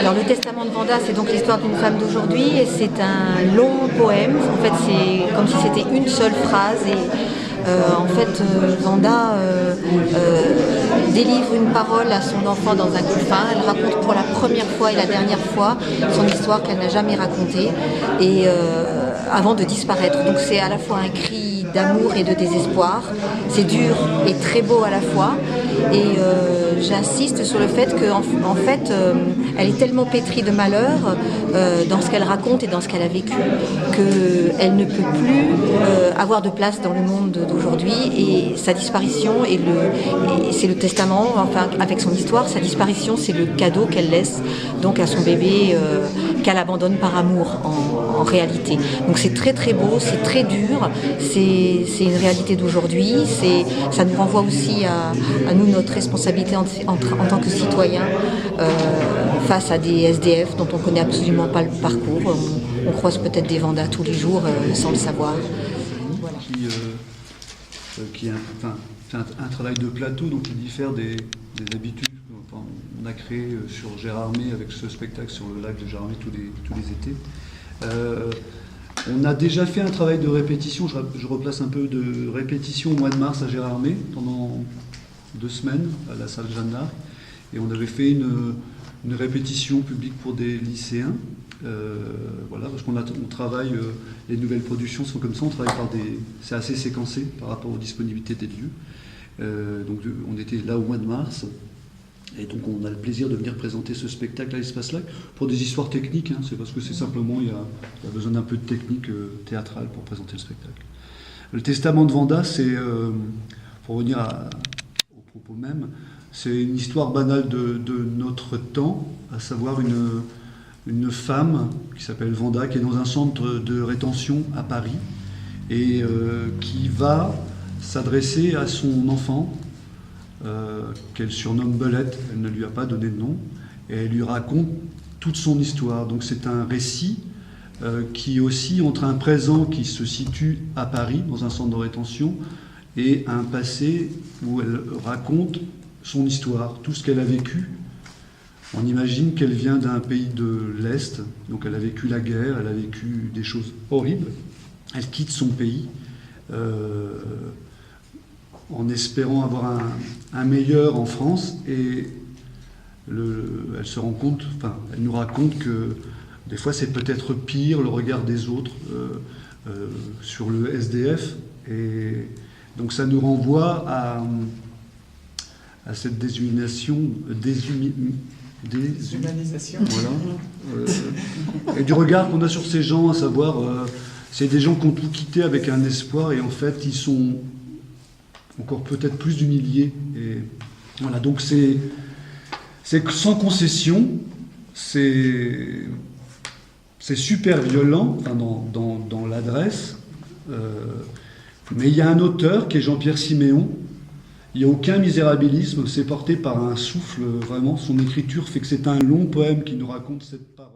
Alors le testament de Vanda, c'est donc l'histoire d'une femme d'aujourd'hui et c'est un long poème. En fait, c'est comme si c'était une seule phrase et Vanda délivre une parole à son enfant dans un couffin. Elle raconte pour la première fois et la dernière fois son histoire qu'elle n'a jamais racontée et avant de disparaître. Donc c'est à la fois un cri d'amour et de désespoir. C'est dur et très beau à la fois. Et j'insiste sur le fait qu'en fait, elle est tellement pétrie de malheur dans ce qu'elle raconte et dans ce qu'elle a vécu qu'elle ne peut plus avoir de place dans le monde d'aujourd'hui. Et sa disparition, et c'est le testament, enfin avec son histoire, sa disparition, c'est le cadeau qu'elle laisse donc à son bébé qu'elle abandonne par amour en réalité. Donc c'est très très beau, c'est très dur, c'est une réalité d'aujourd'hui. Ça nous renvoie aussi à nous, notre responsabilité en tant que citoyens face à des SDF dont on ne connaît absolument pas le parcours. On croise peut-être des Vandas tous les jours sans le savoir. Voilà. Qui fait un travail de plateau, donc qui diffère des habitudes on a créé sur Gérardmer avec ce spectacle sur le lac de Gérardmer tous les étés. On a déjà fait un travail de répétition, je replace un peu de répétition au mois de mars à Gérardmer pendant 2 semaines à la salle Jeanne d'Arc, et on avait fait une répétition publique pour des lycéens. Voilà, parce qu'on travaille, les nouvelles productions sont comme ça, on travaille c'est assez séquencé par rapport aux disponibilités des lieux. Donc on était là au mois de mars, et donc on a le plaisir de venir présenter ce spectacle à l'Espace Lac pour des histoires techniques, hein, c'est parce que c'est simplement, il y a besoin d'un peu de technique théâtrale pour présenter le spectacle. Le testament de Vanda, c'est, pour revenir au propos même, c'est une histoire banale de notre temps, à savoir une femme qui s'appelle Vanda, qui est dans un centre de rétention à Paris et qui va s'adresser à son enfant qu'elle surnomme Belette. Elle ne lui a pas donné de nom et elle lui raconte toute son histoire. Donc c'est un récit qui est aussi entre un présent qui se situe à Paris dans un centre de rétention et un passé où elle raconte son histoire, tout ce qu'elle a vécu. On imagine qu'elle vient d'un pays de l'Est, donc elle a vécu la guerre, elle a vécu des choses horribles. Elle quitte son pays en espérant avoir un meilleur en France, et elle se rend compte, enfin, elle nous raconte que des fois c'est peut-être pire le regard des autres sur le SDF, et donc ça nous renvoie à cette déshumanisation, voilà, et du regard qu'on a sur ces gens, à savoir, c'est des gens qui ont tout quitté avec un espoir, et en fait ils sont encore peut-être plus humiliés. Et voilà, donc c'est sans concession, c'est super violent, enfin, dans l'adresse, mais il y a un auteur qui est Jean-Pierre Siméon. Il n'y a aucun misérabilisme, c'est porté par un souffle, vraiment. Son écriture fait que c'est un long poème qui nous raconte cette parole.